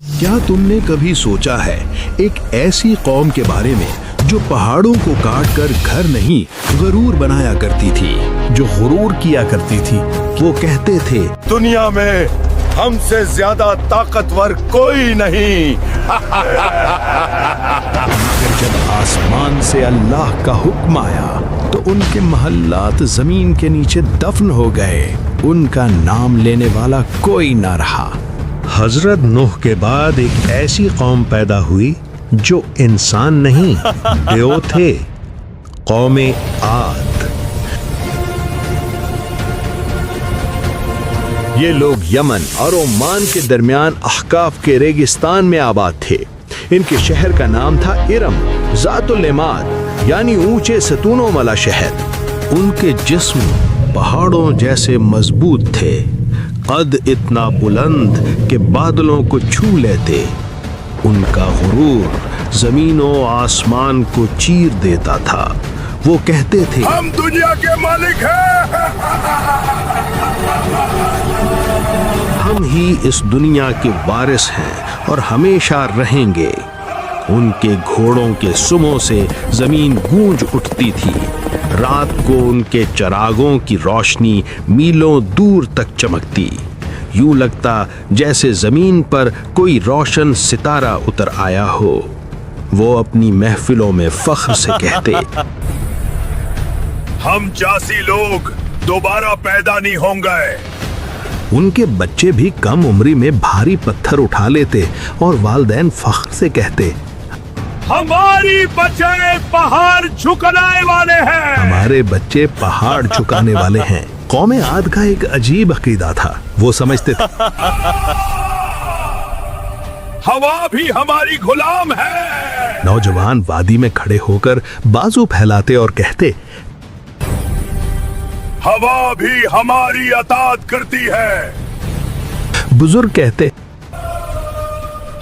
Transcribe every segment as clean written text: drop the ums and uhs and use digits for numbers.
क्या तुमने कभी सोचा है एक ऐसी कौम के बारे में जो पहाड़ों को काट कर घर नहीं गरूर बनाया करती थी, जो गुरूर किया करती थी। वो कहते थे दुनिया में हमसे ज्यादा ताकतवर कोई नहीं। मगर जब आसमान से अल्लाह का हुक्म आया तो उनके महल्लात जमीन के नीचे दफन हो गए, उनका नाम लेने वाला कोई ना रहा। हजरत नूह के बाद एक ऐसी कौम पैदा हुई जो इंसान नहीं देव थे, कौमे आद। ये लोग यमन और ओमान के दरमियान अहकाफ के रेगिस्तान में आबाद थे। इनके शहर का नाम था इरम ज़ातुल इमाद, यानी ऊंचे सतूनों वाला शहर। उनके जिस्म पहाड़ों जैसे मजबूत थे, कद इतना बुलंद कि बादलों को छू लेते। उनका गुरूर जमीनों आसमान को चीर देता था। वो कहते थे हम दुनिया के मालिक हैं। हम ही इस दुनिया के वारिस हैं और हमेशा रहेंगे। उनके घोड़ों के सुमों से जमीन गूंज उठती थी। रात को उनके चरागों की रोशनी मीलों दूर तक चमकती। यूं लगता जैसे जमीन पर कोई रोशन सितारा उतर आया हो। वो अपनी महफिलों में फख्र से कहते हम जासी लोग दोबारा पैदा नहीं होंगे। उनके बच्चे भी कम उम्री में भारी पत्थर उठा लेते और वालिदैन फख्र से कहते हमारी बच्चे पहाड़ झुकाने वाले हैं। हमारे बच्चे पहाड़ झुकाने वाले हैं। कौमे आद का एक अजीब अकीदा था। वो समझते थे हवा भी हमारी गुलाम है। नौजवान वादी में खड़े होकर बाजू फैलाते और कहते हवा भी हमारी अतात करती है। बुजुर्ग कहते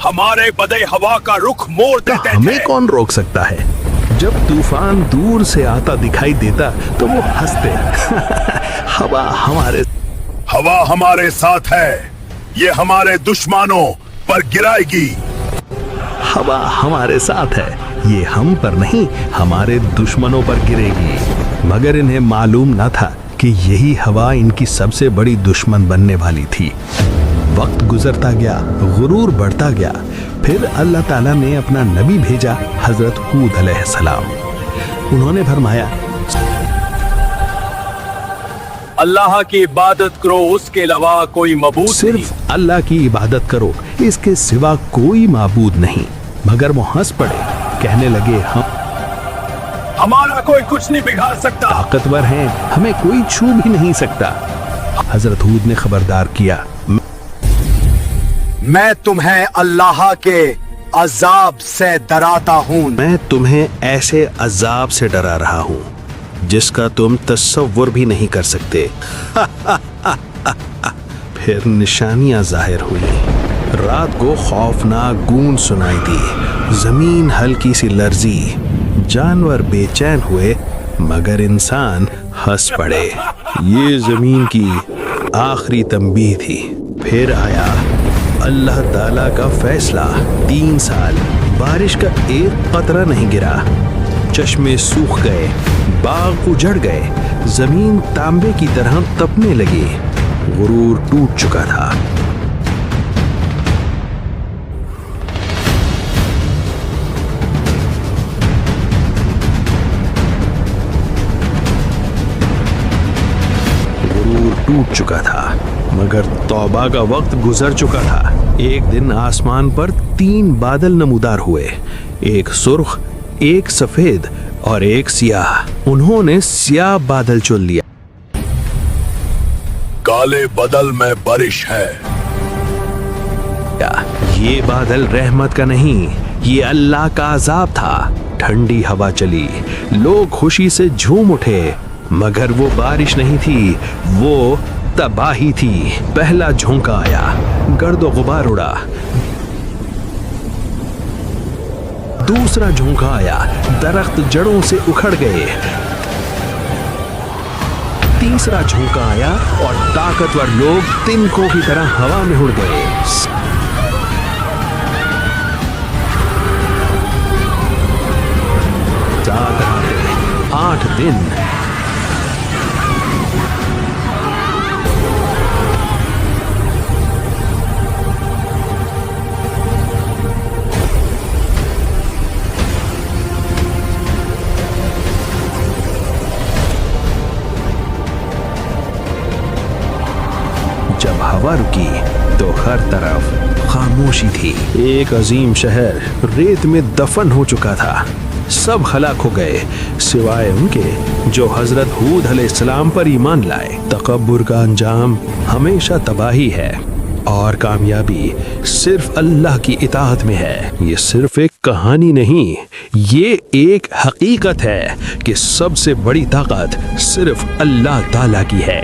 हमारे बदे हवा का रुख मोड़ देते थे। हमें कौन रोक सकता है। जब तूफान दूर से आता दिखाई देता तो वो हंसते हवा हमारे साथ है, ये हमारे दुश्मनों पर गिराएगी। हवा हमारे साथ है, ये हम पर नहीं हमारे दुश्मनों पर गिरेगी। मगर इन्हें मालूम न था कि यही हवा इनकी सबसे बड़ी दुश्मन बनने वाली थी। वक्त गुजरता गया, गुरूर बढ़ता गया। फिर अल्लाह ताला ने अपना नबी भेजा, हजरत हूद अलैहिस्सलाम। उन्होंने फरमाया अल्लाह की इबादत करो, उसके अलावा कोई मबूद नहीं। सिर्फ अल्लाह की इबादत करो, इसके सिवा कोई माबूद नहीं। मगर वो हंस पड़े, कहने लगे हमारा कोई कुछ नहीं बिगाड़ सकता। ताकतवर हैं, हमें कोई छू भी नहीं सकता। हजरत हूद ने खबरदार किया मैं तुम्हें अल्लाह के अजाब से डराता हूँ। मैं तुम्हें ऐसे अजाब से डरा रहा हूँ जिसका तुम तसव्वुर भी नहीं कर सकते। फिर निशानियां जाहिर हुई। रात को खौफनाक गूंज सुनाई दी, जमीन हल्की सी लर्जी। जानवर बेचैन हुए मगर इंसान हंस पड़े। ये जमीन की आखिरी तंबीह थी। फिर आया अल्लाह ताला का फैसला। 3 साल बारिश का एक कतरा नहीं गिरा। चश्मे सूख गए, बाग उजड़ गए, जमीन तांबे की तरह तपने लगी। गुरूर टूट चुका था। टूट चुका था, मगर तौबा का वक्त गुजर चुका था। एक दिन आसमान पर 3 बादल नमूदार हुए, एक सुर्ख, एक सफेद और एक सियाह। उन्होंने सियाह बादल चुन लिया। काले बादल में बारिश है। ये बादल रहमत का नहीं, ये अल्लाह का अजाब था। ठंडी हवा चली, लोग खुशी से झूम उठे, मगर वो बारिश नहीं थी, वो तबाही थी। पहला झोंका आया, गर्द गुबार उड़ा। दूसरा झोंका आया, दरख्त जड़ों से उखड़ गए। तीसरा झोंका आया और ताकतवर लोग तिनकों की तरह हवा में उड़ गए। دن جب ہوا رکی تو ہر طرف خاموشی تھی. ایک عظیم شہر ریت میں دفن ہو چکا تھا. سب ہلاک ہو گئے سوائے ان کے جو حضرت ہود علیہ السلام پر ایمان لائے. تکبر کا انجام ہمیشہ تباہی ہے اور کامیابی صرف اللہ کی اطاعت میں ہے. یہ صرف ایک کہانی نہیں، یہ ایک حقیقت ہے کہ سب سے بڑی طاقت صرف اللہ تعالیٰ کی ہے.